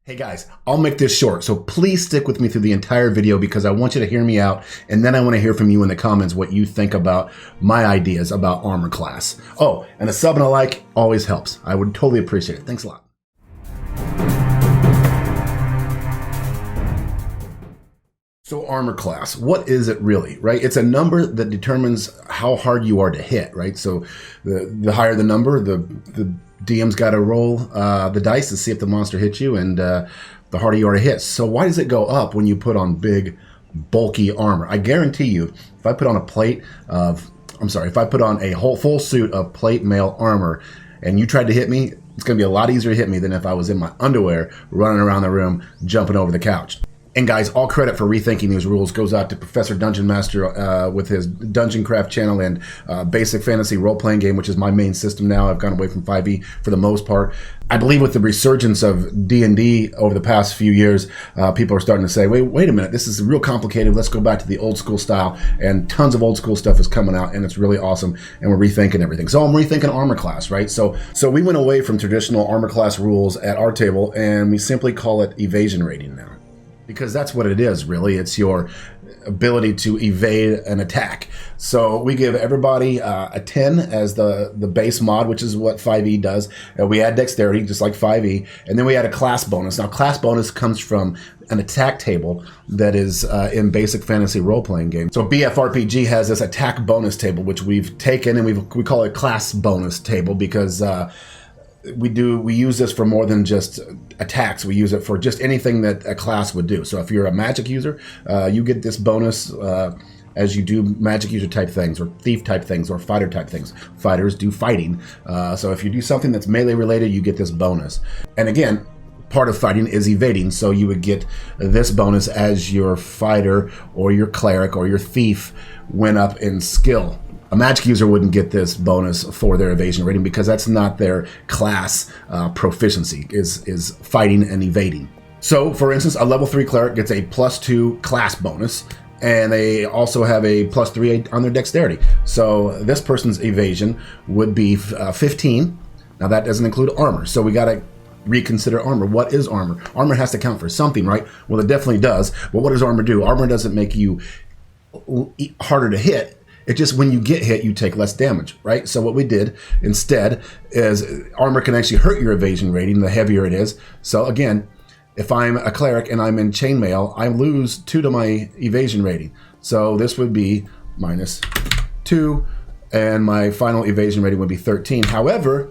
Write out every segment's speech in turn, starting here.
Hey guys, I'll make this short, so please stick with me through the entire video because I want you to hear me out, and then I want to hear from you in the comments what you think about my ideas about armor class. Oh, and a sub and a like always helps. I would totally appreciate it. Thanks a lot. So armor class, what is it really, right? It's a number that determines how hard you are to hit, right? So the higher the number, the DM's got to roll the dice to see if the monster hits you, and the harder you are to hit. So why does it go up when you put on big, bulky armor? I guarantee you, if I put on if I put on a whole full suit of plate mail armor and you tried to hit me, it's going to be a lot easier to hit me than if I was in my underwear running around the room, jumping over the couch. And guys, all credit for rethinking these rules goes out to Professor Dungeon Master with his Dungeon Craft channel and basic fantasy role-playing game, which is my main system now. I've gone away from 5e for the most part. I believe with the resurgence of D&D over the past few years, people are starting to say, wait a minute, this is real complicated. Let's go back to the old school style. And tons of old school stuff is coming out, and it's really awesome. And we're rethinking everything. So I'm rethinking armor class, right? So we went away from traditional armor class rules at our table, and we simply call it evasion rating now. Because that's what it is, really. It's your ability to evade an attack. So we give everybody a 10 as the base mod, which is what 5e does. We add dexterity, just like 5e, and then we add a class bonus. Now, class bonus comes from an attack table that is in basic fantasy role-playing games. So BFRPG has this attack bonus table, which we've taken, and we call it class bonus table because we use this for more than just attacks. We use it for just anything that a class would do. So if you're a magic user, you get this bonus as you do magic user type things or thief type things or fighter type things. Fighters do fighting. So if you do something that's melee related, you get this bonus. And again, part of fighting is evading, so you would get this bonus as your fighter or your cleric or your thief went up in skill. A magic user wouldn't get this bonus for their evasion rating because that's not their class proficiency, is fighting and evading. So, for instance, a level 3 cleric gets a +2 class bonus, and they also have a +3 on their dexterity. So this person's evasion would be 15. Now that doesn't include armor, so we gotta reconsider armor. What is armor? Armor has to count for something, right? Well, it definitely does. Well, what does armor do? Armor doesn't make you harder to hit. It just, when you get hit, you take less damage, right? So what we did instead is armor can actually hurt your evasion rating the heavier it is. So again, if I'm a cleric and I'm in chainmail, I lose 2 to my evasion rating. So this would be -2, and my final evasion rating would be 13. However,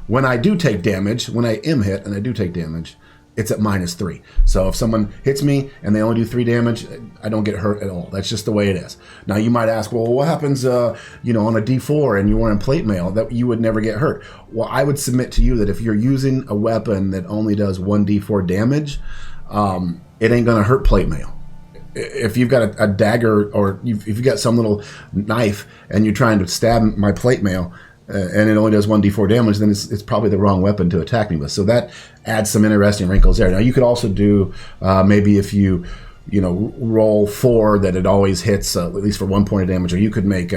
when I do take damage, when I am hit and I do take damage, it's at -3. So if someone hits me and they only do 3 damage, I don't get hurt at all. That's just the way it is. Now you might ask, well, what happens, on a D4 and you're wearing plate mail, that you would never get hurt? Well, I would submit to you that if you're using a weapon that only does 1 D4 damage, it ain't gonna hurt plate mail. If you've got a dagger or if you've got some little knife and you're trying to stab my plate mail, and it only does 1 D4 damage, then it's probably the wrong weapon to attack me with. So that adds some interesting wrinkles there. Now you could also do maybe if you roll 4 that it always hits at least for 1 point of damage, or you could make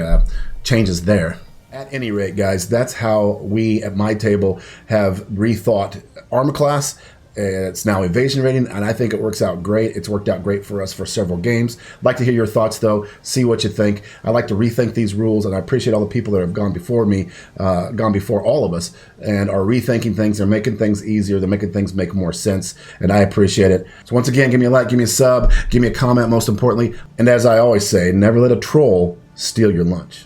changes there. At any rate, guys, that's how we at my table have rethought armor class. It's now evasion rating, and I think it works out great. It's worked out great for us for several games. I'd like to hear your thoughts, though. See what you think. I like to rethink these rules, and I appreciate all the people that have gone before me, gone before all of us, and are rethinking things. They're making things easier. They're making things make more sense, and I appreciate it. So once again, give me a like, give me a sub, give me a comment, most importantly. And as I always say, never let a troll steal your lunch.